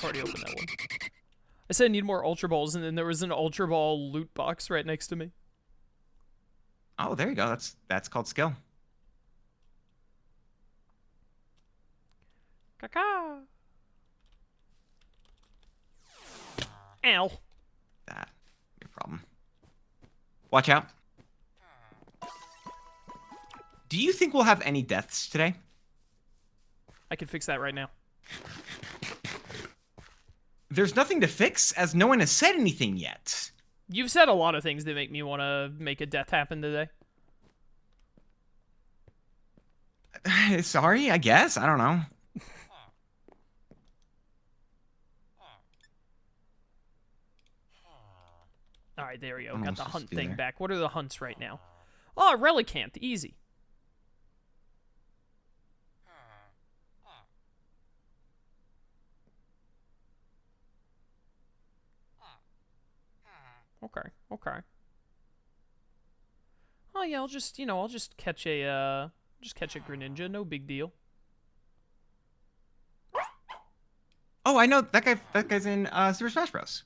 I've already opened that one. I said I need more Ultra Balls, and then there was an Ultra Ball loot box right next to me. Oh, there you go. That's called skill. Caca. Ow. That no problem. Watch out. Do you think we'll have any deaths today? I can fix that right now. There's nothing to fix, as no one has said anything yet. You've said a lot of things that make me want to make a death happen today. Sorry, I guess. I don't know. Alright, there we go. I'm Got the supposed hunt to be thing there. back. What are the hunts right now? Oh, Relicanth. Easy. Okay, okay. Oh yeah, I'll just catch a Greninja, no big deal. Oh, I know that guy. That guy's in Super Smash Bros.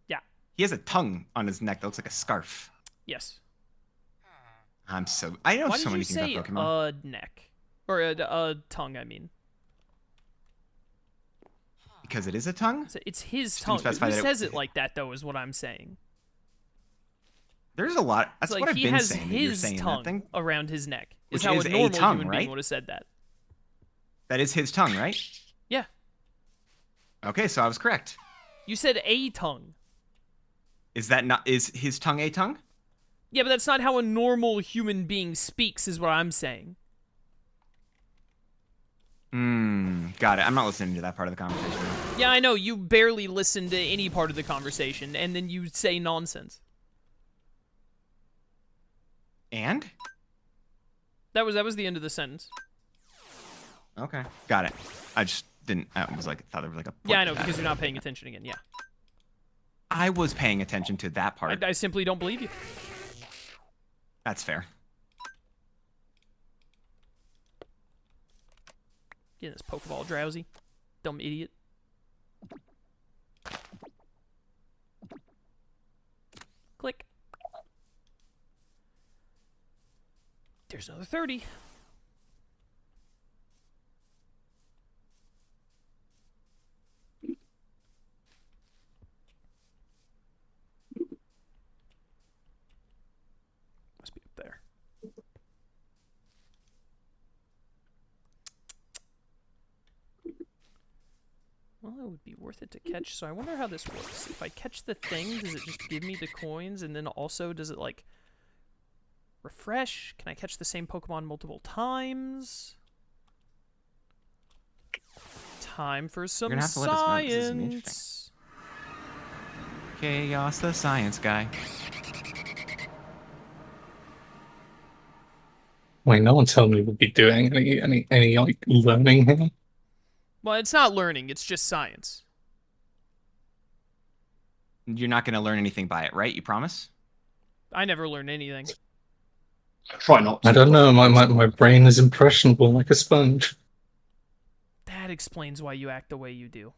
Yeah. He has a tongue on his neck that looks like a scarf. Yes. I know so many things Why did you about Pokemon. say neck? Or a tongue, I mean. Because it is a tongue? It's his Just tongue. didn't Who specify that says it like that, though, is what I'm saying. There's a lot. That's It's what like I've been saying. he You're has saying his that tongue thing. around his neck. Which Is how is a a normal tongue, human right? being would have said that. That is his tongue, right? Yeah. Okay, so I was correct. You said a tongue. Is his tongue a tongue? Yeah, but that's not how a normal human being speaks, is what I'm saying. Got it. I'm not listening to that part of the conversation. Yeah, I know. You barely listen to any part of the conversation, and then you say nonsense. And? That was the end of the sentence. Okay, got it. I just didn't. I was like, thought there was like a. Yeah, I know, because you're not paying attention again. Yeah. I was paying attention to that part. I simply don't believe you. That's fair. Getting this Pokeball drowsy. Dumb idiot. Click. There's another 30. Must be up there. Well, it would be worth it to catch, so I wonder how this works. If I catch the thing, does it just give me the coins, and then also does it, like, refresh? Can I catch the same Pokemon multiple times? Time for some You're gonna have to let us know, 'cause this is gonna be science. Chaos, the science guy. Wait, no one told me we'd be doing any like learning here. Well, it's not learning, it's just science. You're not gonna learn anything by it, right? You promise? I never learn anything. I try not to. I don't know. My brain is impressionable like a sponge. That explains why you act the way you do.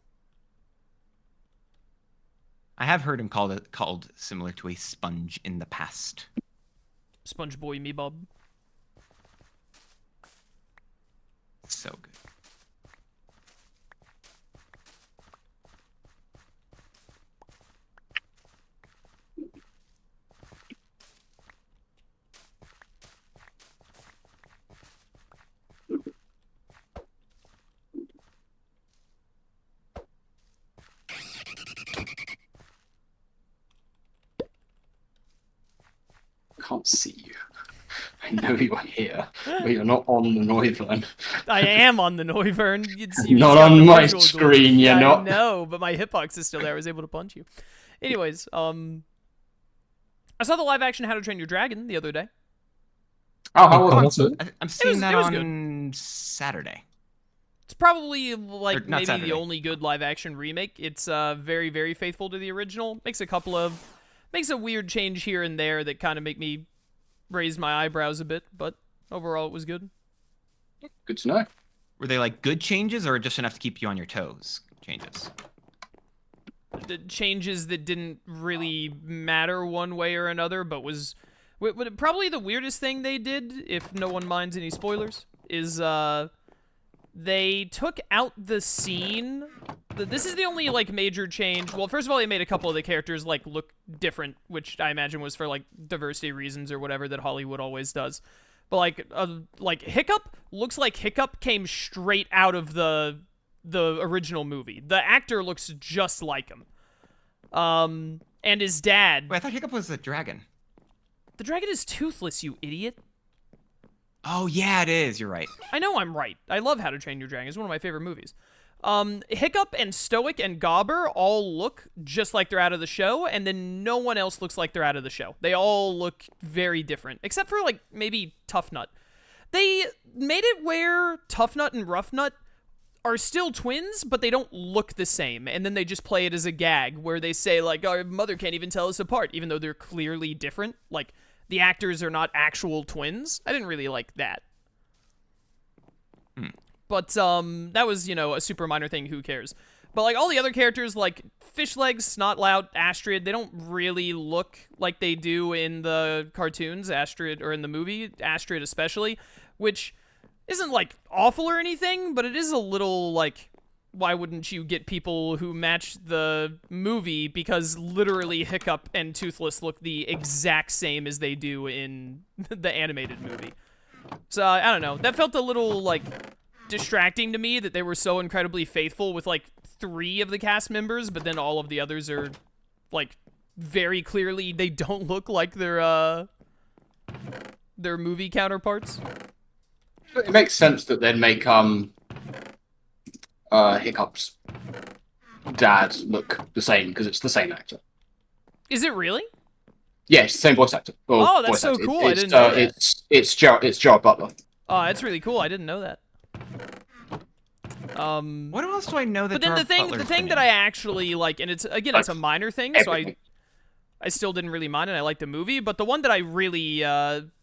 I have heard him called similar to a sponge in the past. Sponge boy me bob. So good. Can't see you. I know you're here, but you're not on the Noivern. I am on the Noivern. You'd see me Not see on the my visual screen, you're yeah, not. I know, but my hitbox is still there. I was able to punch you. Anyways, I saw the live action How to Train Your Dragon the other day. Oh, how was was it? it? I'm seeing that it was on Saturday. It's probably Or like not maybe Saturday. the only good live action remake. It's very, very faithful to the original. Makes a weird change here and there that kind of make me raise my eyebrows a bit, but overall it was good. Good to know. Were they like good changes or just enough to keep you on your toes? changes. The changes that didn't really matter one way or another, but was probably the weirdest thing they did, if no one minds any spoilers, is they took out the scene. This is the only like major change. Well, first of all, they made a couple of the characters like look different, which I imagine was for like diversity reasons or whatever that Hollywood always does. But like Hiccup looks like Hiccup came straight out of the original movie. The actor looks just like him. And his dad. Wait, I thought Hiccup was a dragon. The dragon is toothless, you idiot. Oh, yeah, it is. You're right. I know I'm right. I love How to Train Your Dragon. It's one of my favorite movies. Hiccup and Stoic and Gobber all look just like they're out of the show, and then no one else looks like they're out of the show. They all look very different, except for, like, maybe Tough Nut. They made it where Tough Nut and Rough Nut are still twins, but they don't look the same, and then they just play it as a gag, where they say, like, our mother can't even tell us apart, even though they're clearly different. Like, the actors are not actual twins. I didn't really like that. But, that was, you know, a super minor thing, who cares? But, like, all the other characters, like Fishlegs, Snotlout, Astrid, they don't really look like they do in the cartoons, Astrid, or in the movie, Astrid especially, which isn't, like, awful or anything, but it is a little, like, why wouldn't you get people who match the movie, because literally Hiccup and Toothless look the exact same as they do in the animated movie. So, I don't know. That felt a little, like, distracting to me that they were so incredibly faithful with, like, 3 of the cast members, but then all of the others are, like, very clearly they don't look like their movie counterparts. It makes sense that they'd make Hiccup's dad look the same because it's the same actor. Is it really? Yeah, it's the same voice actor. Oh, that's so cool. I didn't know that. It's Gerard Butler. Oh, that's really cool. I didn't know that. What else do I know that? But then the thing that I actually like, and it's a minor thing, Everything. so I still didn't really mind it. I liked the movie, but the one that I really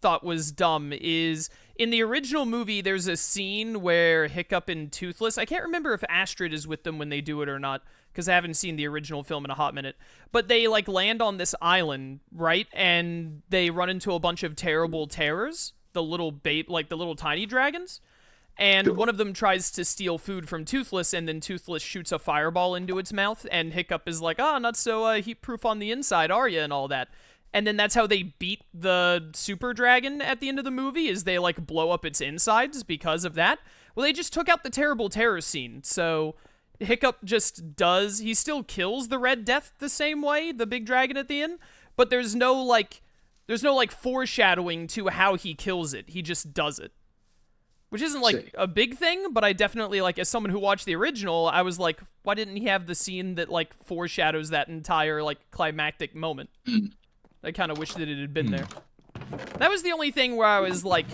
thought was dumb is in the original movie. There's a scene where Hiccup and Toothless. I can't remember if Astrid is with them when they do it or not, because I haven't seen the original film in a hot minute. But they like land on this island, right? And they run into a bunch of terrible terrors, the little the little tiny dragons. And one of them tries to steal food from Toothless, and then Toothless shoots a fireball into its mouth, and Hiccup is like, not so heat-proof on the inside, are ya, and all that. And then that's how they beat the super dragon at the end of the movie, is they, like, blow up its insides because of that. Well, they just took out the terrible terror scene, so Hiccup just does... He still kills the Red Death the same way, the big dragon at the end, but there's no foreshadowing to how he kills it. He just does it. Which isn't, like, a big thing, but I definitely, like, as someone who watched the original, I was like, why didn't he have the scene that, like, foreshadows that entire, like, climactic moment? I kind of wish that it had been there. That was the only thing where I was like,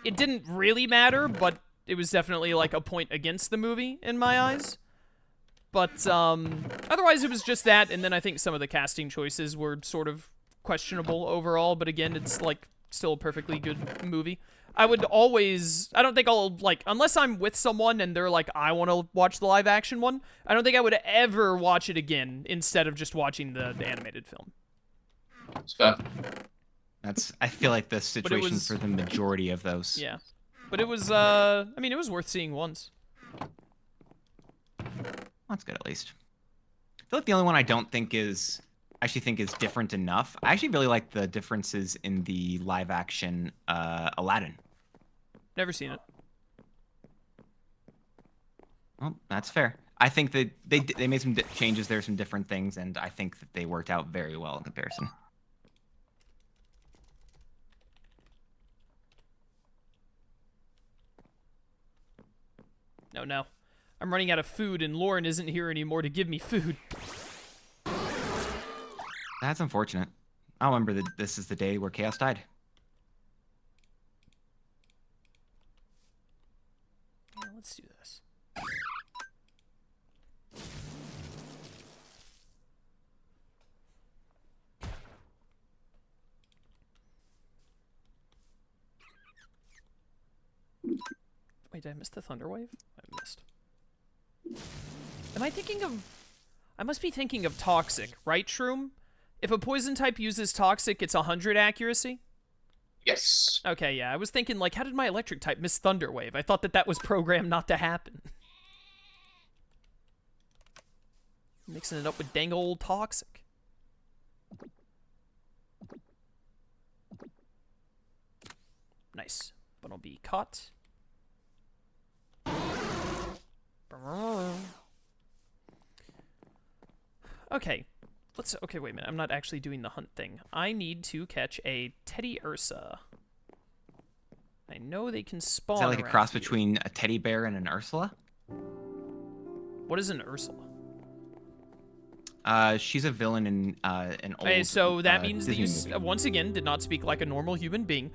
it didn't really matter, but it was definitely, like, a point against the movie in my eyes. But, otherwise it was just that, and then I think some of the casting choices were sort of questionable overall, but again, it's, like, still a perfectly good movie. I don't think I'll, like, unless I'm with someone and they're like, I want to watch the live action one, I don't think I would ever watch it again instead of just watching the animated film. It's fair. I feel like the situation for the majority of those. Yeah. But it was, I mean, it was worth seeing once. That's good, at least. I feel like the only one I think is different enough. I actually really like the differences in the live action Aladdin. Never seen it. Well, that's fair. I think that they made some changes there, some different things, and I think that they worked out very well in comparison. No. I'm running out of food, and Lauren isn't here anymore to give me food. That's unfortunate. I remember that this is the day where Chaos died. Yeah, let's do this. Wait, did I miss the Thunderwave? I missed. Am I thinking of... I must be thinking of Toxic, right, Shroom? If a poison type uses Toxic, it's 100 accuracy? Yes. Okay, yeah, I was thinking, like, how did my electric type miss Thunder Wave? I thought that was programmed not to happen. Mixing it up with dang old Toxic. Nice. But I'll be caught. Okay. Okay, wait a minute. I'm not actually doing the hunt thing. I need to catch a Teddy Ursa. I know they can spawn. Is that like a around cross here. between a teddy bear and an Ursula? What is an Ursula? She's a villain in an old. Okay, so that means that Disney you, movie. once again, did not speak like a normal human being.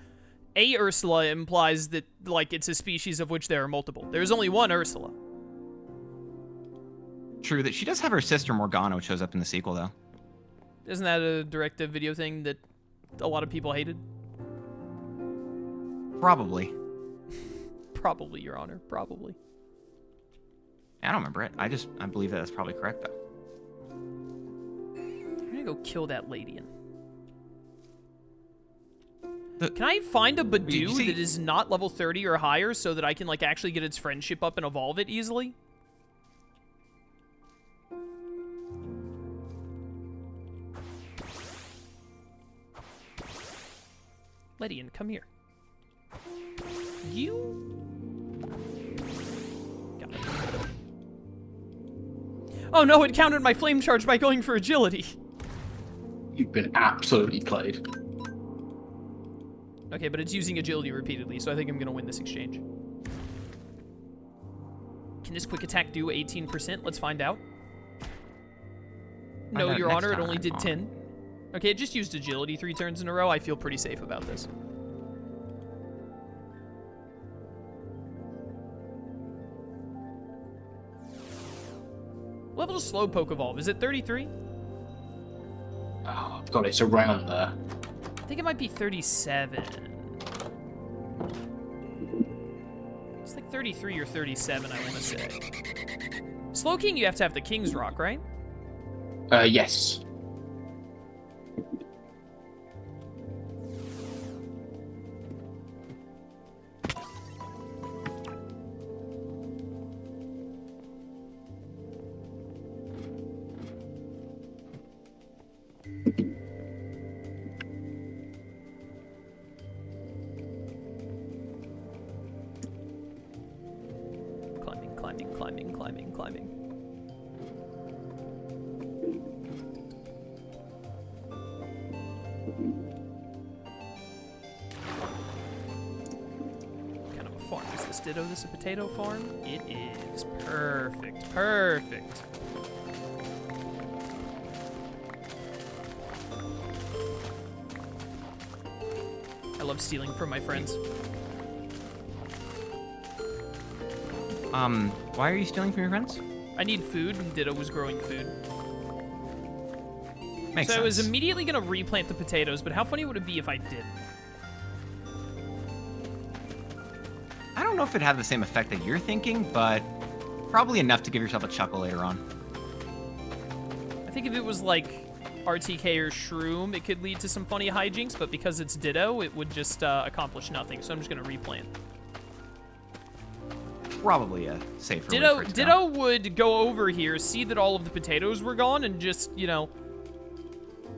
A Ursula implies that, like, it's a species of which there are multiple. There's only one Ursula. True that she does have her sister Morgana, which shows up in the sequel, though. Isn't that a direct-to-video thing that a lot of people hated? Probably. Probably, Your Honor. Probably. I don't remember it. I believe that's probably correct, though. I'm gonna go kill that Ladian. The- Can I find a you Badoo see- that is not level 30 or higher so that I can, like, actually get its friendship up and evolve it easily? Ledian, come here. You... Got it. Oh no, it countered my flame charge by going for agility. You've been absolutely played. Okay, but it's using agility repeatedly, so I think I'm gonna win this exchange. Can this quick attack do 18%? Let's find out. No, out Your next Honor, it only time. did 10. Okay, it just used agility 3 turns in a row. I feel pretty safe about this. Level to Slowpoke evolve. Is it 33? Oh, God, it's around there. I think it might be 37. It's like 33 or 37, I want to say. Slowking, you have to have the King's Rock, right? Yes. Climbing, climbing, climbing, climbing, climbing. What kind of a farm is this? Ditto this a potato farm? It is. Perfect, perfect. I love stealing from my friends. Why are you stealing from your friends? I need food, and Ditto was growing food. Makes So sense. I was immediately going to replant the potatoes, but how funny would it be if I did? I don't know if it'd have the same effect that you're thinking, but probably enough to give yourself a chuckle later on. I think if it was like RTK or Shroom, it could lead to some funny hijinks, but because it's Ditto, it would just accomplish nothing, so I'm just going to replant. Probably a safer way for it to go. Ditto would go over here, see that all of the potatoes were gone, and just, you know...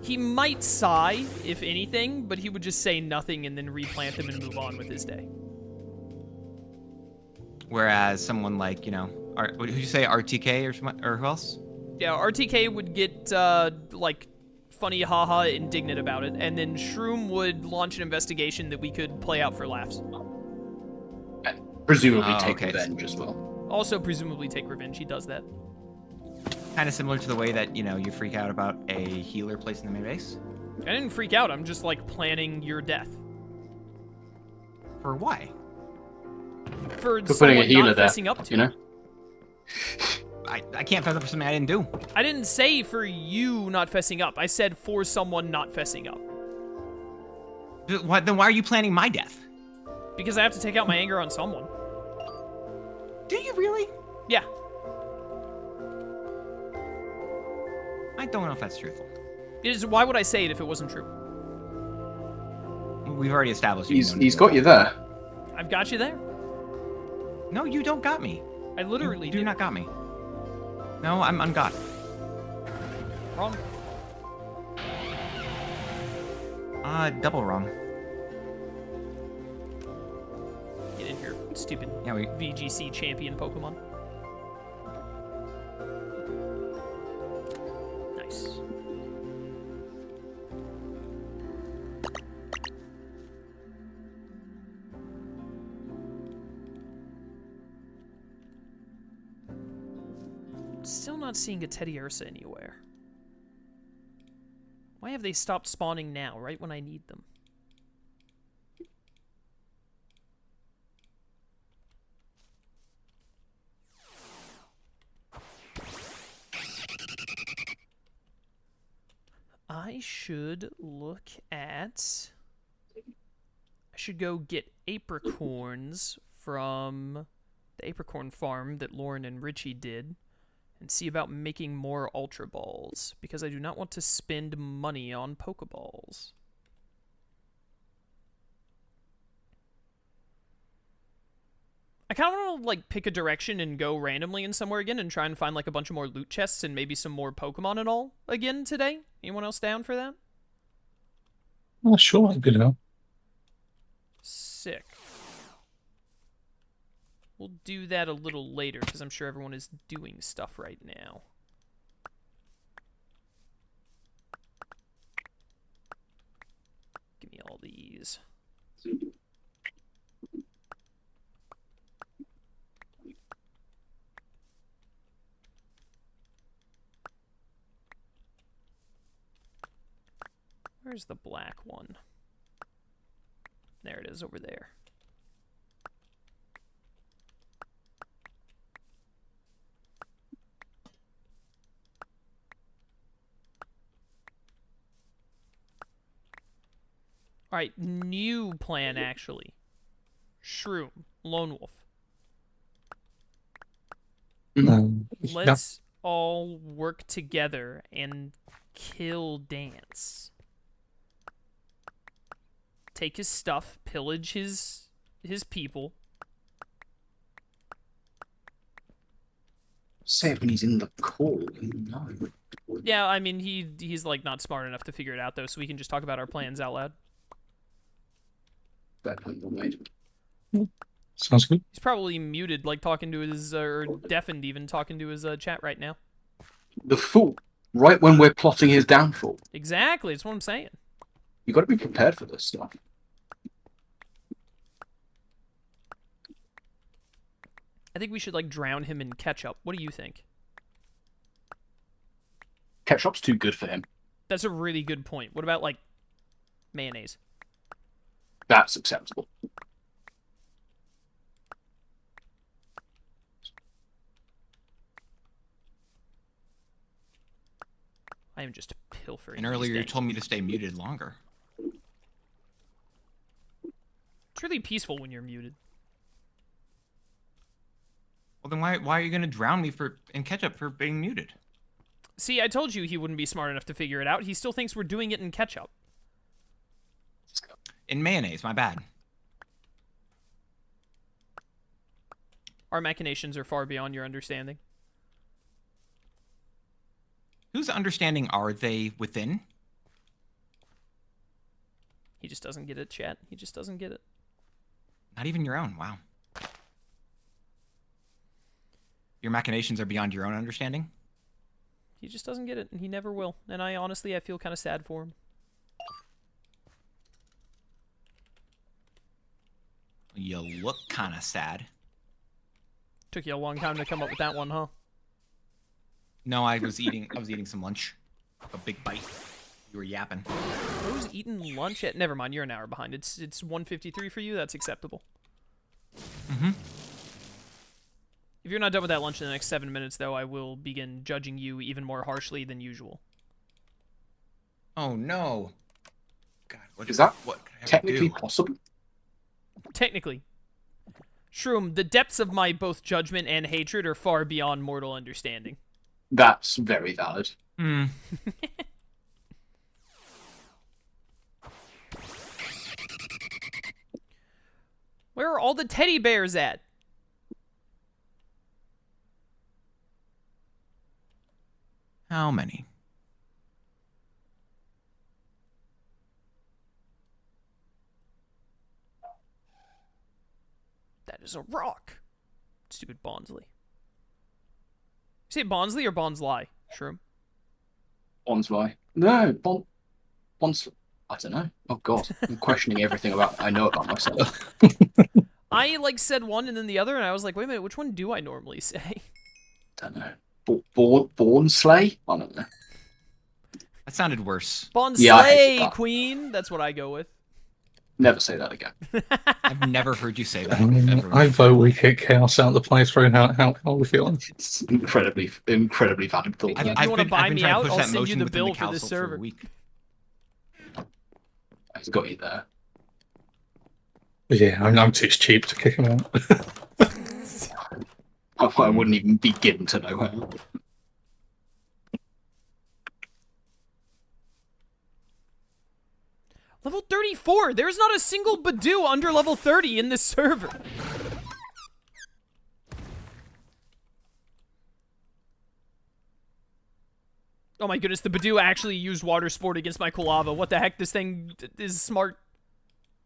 He might sigh, if anything, but he would just say nothing and then replant them and move on with his day. Whereas someone like, you know, what did you say, RTK or who else? Yeah, RTK would get, like, funny haha indignant about it, and then Shroom would launch an investigation that we could play out for laughs. Presumably Oh, take okay. revenge as well. Also, presumably take revenge. He does that. Kind of similar to the way that, you know, you freak out about a healer placed in the main base. I didn't freak out. I'm just, like, planning your death. For why? For putting a someone healer not there, fessing up to. you know? I can't fess up for something I didn't do. I didn't say for you not fessing up. I said for someone not fessing up. Then why are you planning my death? Because I have to take out my anger on someone. Do you really? Yeah. I don't know if that's truthful. Why would I say it if it wasn't true? We've already established. He's got you there. I've got you there. No, you don't got me. I literally You do not got me. No, I'm ungot. Wrong. Double wrong. Get in here, stupid Yeah, we. VGC champion Pokemon. Nice. Still not seeing a Teddy Ursa anywhere. Why have they stopped spawning now, right when I need them? I should look at... I should go get Apricorns from the Apricorn farm that Lauren and Richie did and see about making more Ultra Balls, because I do not want to spend money on Pokeballs. I kind of want to, like, pick a direction and go randomly in somewhere again and try and find, like, a bunch of more loot chests and maybe some more Pokemon and all again today. Anyone else down for that? Oh, sure, I'd be down. Sick. We'll do that a little later, because I'm sure everyone is doing stuff right now. Give me all these. Where's the black one? There it is, over there. Alright, new plan, actually. Shroom, Lone Wolf. Let's all work together and kill Dance. Take his stuff, pillage his people. Say it when he's in the call. No. Yeah, I mean, he's like not smart enough to figure it out, though, so we can just talk about our plans out loud. Bad point well made. Sounds good. He's probably muted, like talking to his, or deafened even, talking to his chat right now. The fool. Right when we're plotting his downfall. Exactly, that's what I'm saying. You got to be prepared for this stuff. I think we should, like, drown him in ketchup. What do you think? Ketchup's too good for him. That's a really good point. What about, like, mayonnaise? That's acceptable. I am just pilfering. And earlier you told me to stay muted longer. It's really peaceful when you're muted. Well, then why are you gonna drown me in ketchup for being muted? See, I told you he wouldn't be smart enough to figure it out. He still thinks we're doing it in ketchup. In mayonnaise, my bad. Our machinations are far beyond your understanding. Whose understanding are they within? He just doesn't get it, chat. He just doesn't get it. Not even your own. Wow. Your machinations are beyond your own understanding? He just doesn't get it, and he never will. And I feel kind of sad for him. You look kind of sad. Took you a long time to come up with that one, huh? No, I was eating some lunch. A big bite. You were yapping. Who's eating lunch at? Never mind, you're an hour behind. It's 1:53 for you. That's acceptable. Mm-hmm. If you're not done with that lunch in the next 7 minutes, though, I will begin judging you even more harshly than usual. Oh no. God, what Is that what could I ever technically do? possible? Technically. Shroom, the depths of my both judgment and hatred are far beyond mortal understanding. That's very valid. Hmm. Where are all the teddy bears at? How many? That is a rock. Stupid Bonsly. You say Bonsly or Bonsly? Shroom. Bonsly. No, Bons. I don't know. Oh god, I'm questioning everything I know about myself. I like said one and then the other, and I was like, wait a minute, which one do I normally say? Don't know. Born Slay? I don't know. That sounded worse. Bonslay, Yeah, I hated that. Queen. That's what I go with. Never say that again. I've never heard you say that. Ever. I vote we kick Chaos out of the playthrough. How are we feeling? It's incredibly valid thought. You I've wanna been- buy I've been me trying to out? push I'll that send you motion the within bill for council this for server. a week. He's got you there. Yeah, I'm too cheap to kick him out. I wouldn't even begin to know how. Level 34. There's not a single Badoo under level 30 in this server. Oh my goodness, the Badoo actually used Water Sport against my Kulava. What the heck? This thing is smart.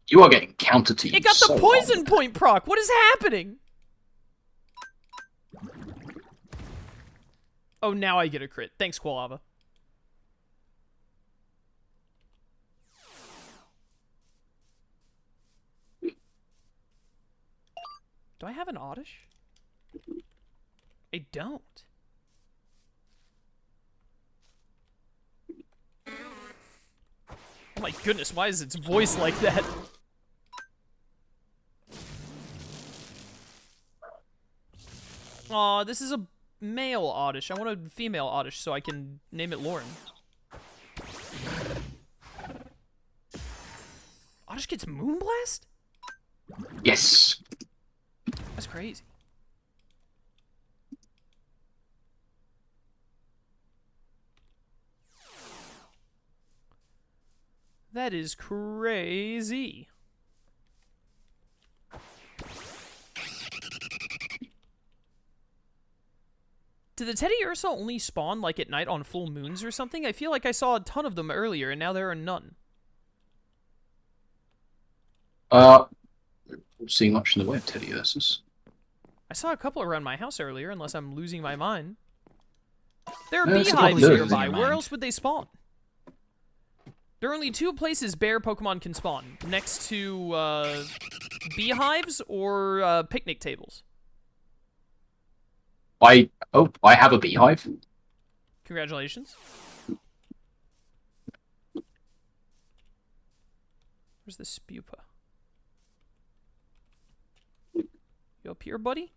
You are getting counter teamed. It got the so poison hard. point proc. What is happening? Oh, now I get a crit. Thanks, Kulava. Do I have an Oddish? I don't. Oh my goodness, why is its voice like that? Aw, this is a male Oddish. I want a female Oddish so I can name it Lauren. Oddish gets Moonblast? Yes. That's crazy. That is crazy. Did the Teddy Ursa only spawn like at night on full moons or something? I feel like I saw a ton of them earlier and now there are none. Don't see much in the way of Teddy Ursus. I saw a couple around my house earlier, unless I'm losing my mind. There are Yeah, it's beehives probably nearby. losing your Where mind. else would they spawn? There are only two places bear Pokemon can spawn. Next to, beehives or, picnic tables. I have a beehive. Congratulations. Where's the Spupa? You up here, buddy?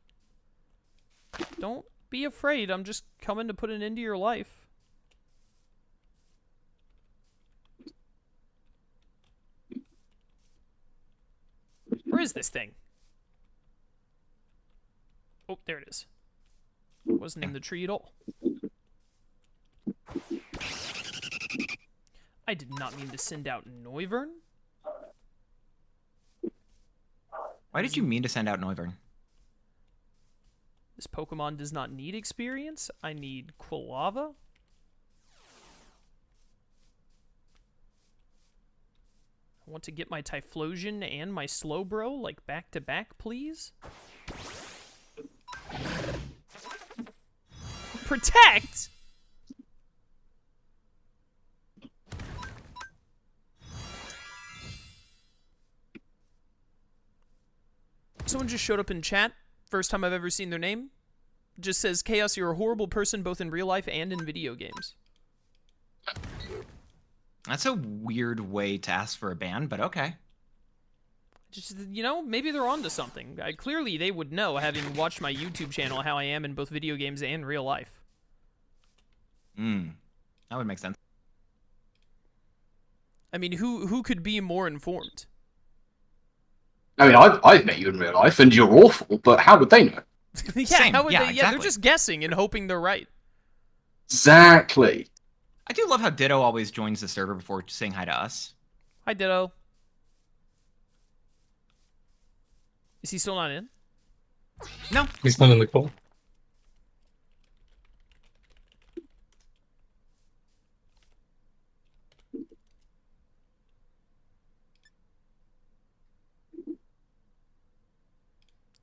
Don't be afraid. I'm just coming to put an end to your life. Where is this thing? Oh, there it is. It wasn't in the tree at all. I did not mean to send out Noivern. Why did you mean to send out Noivern? This Pokemon does not need experience. I need Quilava. I want to get my Typhlosion and my Slowbro, like, back to back, please. Protect? Someone just showed up in chat. First time I've ever seen their name. Just says, Chaos, you're a horrible person both in real life and in video games. That's a weird way to ask for a ban, but okay. Just, you know, maybe they're onto something. Clearly, they would know, having watched my YouTube channel, how I am in both video games and real life. That would make sense. I mean, who could be more informed? I mean, I've met you in real life, and you're awful. But how would they know? Yeah, Same. how would Yeah, they? Yeah, they're exactly. just guessing and hoping they're right. Exactly. I do love how Ditto always joins the server before saying hi to us. Hi, Ditto. Is he still not in? No. He's not in the call.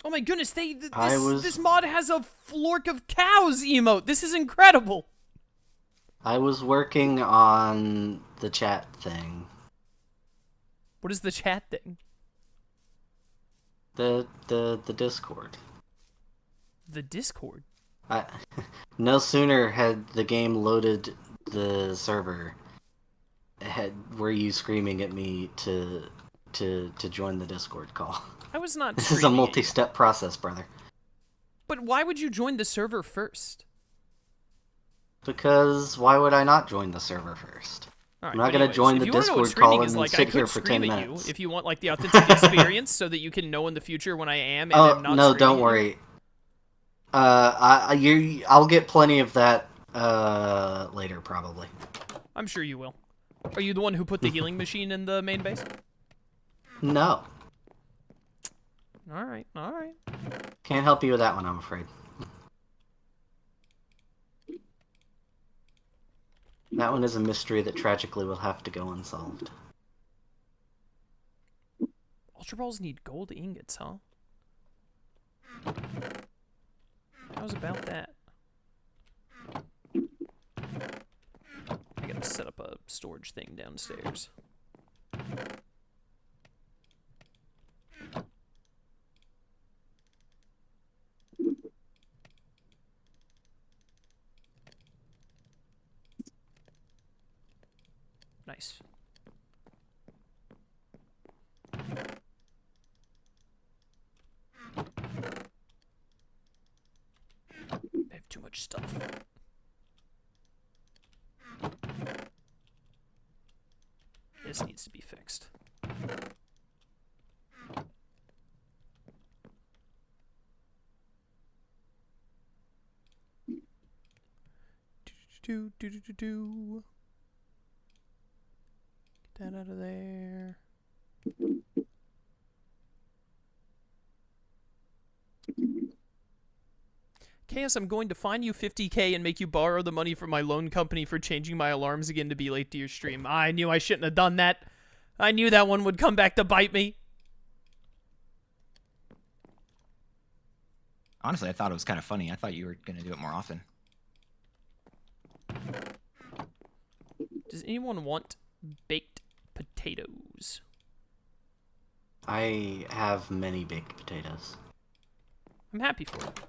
Oh my goodness, this was mod has a Flork of Cows emote. This is incredible. I was working on the chat thing. What is the chat thing? The Discord. The Discord. No sooner had the game loaded the server, were you screaming at me to join the Discord call. I was not. This is a screaming at you. multi-step process, brother. But why would you join the server first? Because why would I not join the server first? All right, I'm not but gonna anyways, join if the you wanna know what Discord screaming call is and like, sit I here could for scream 10 at minutes. you if you want like the authentic experience, so that you can know in the future when I am and am not. No, screaming don't at you. worry. I'll get plenty of that later, probably. I'm sure you will. Are you the one who put the healing machine in the main base? No, All right, all right. can't help you with that one, I'm afraid. That one is a mystery that tragically will have to go unsolved. Ultra Balls need gold ingots, huh? How's about that? I gotta set up a storage thing downstairs. Nice. I have too much stuff. This needs to be fixed. Do. Get that out of there. Chaos, I'm going to fine you 50K and make you borrow the money from my loan company for changing my alarms again to be late to your stream. I knew I shouldn't have done that. I knew that one would come back to bite me. Honestly, I thought it was kind of funny. I thought you were going to do it more often. Does anyone want baked potatoes? I have many baked potatoes. I'm happy for it.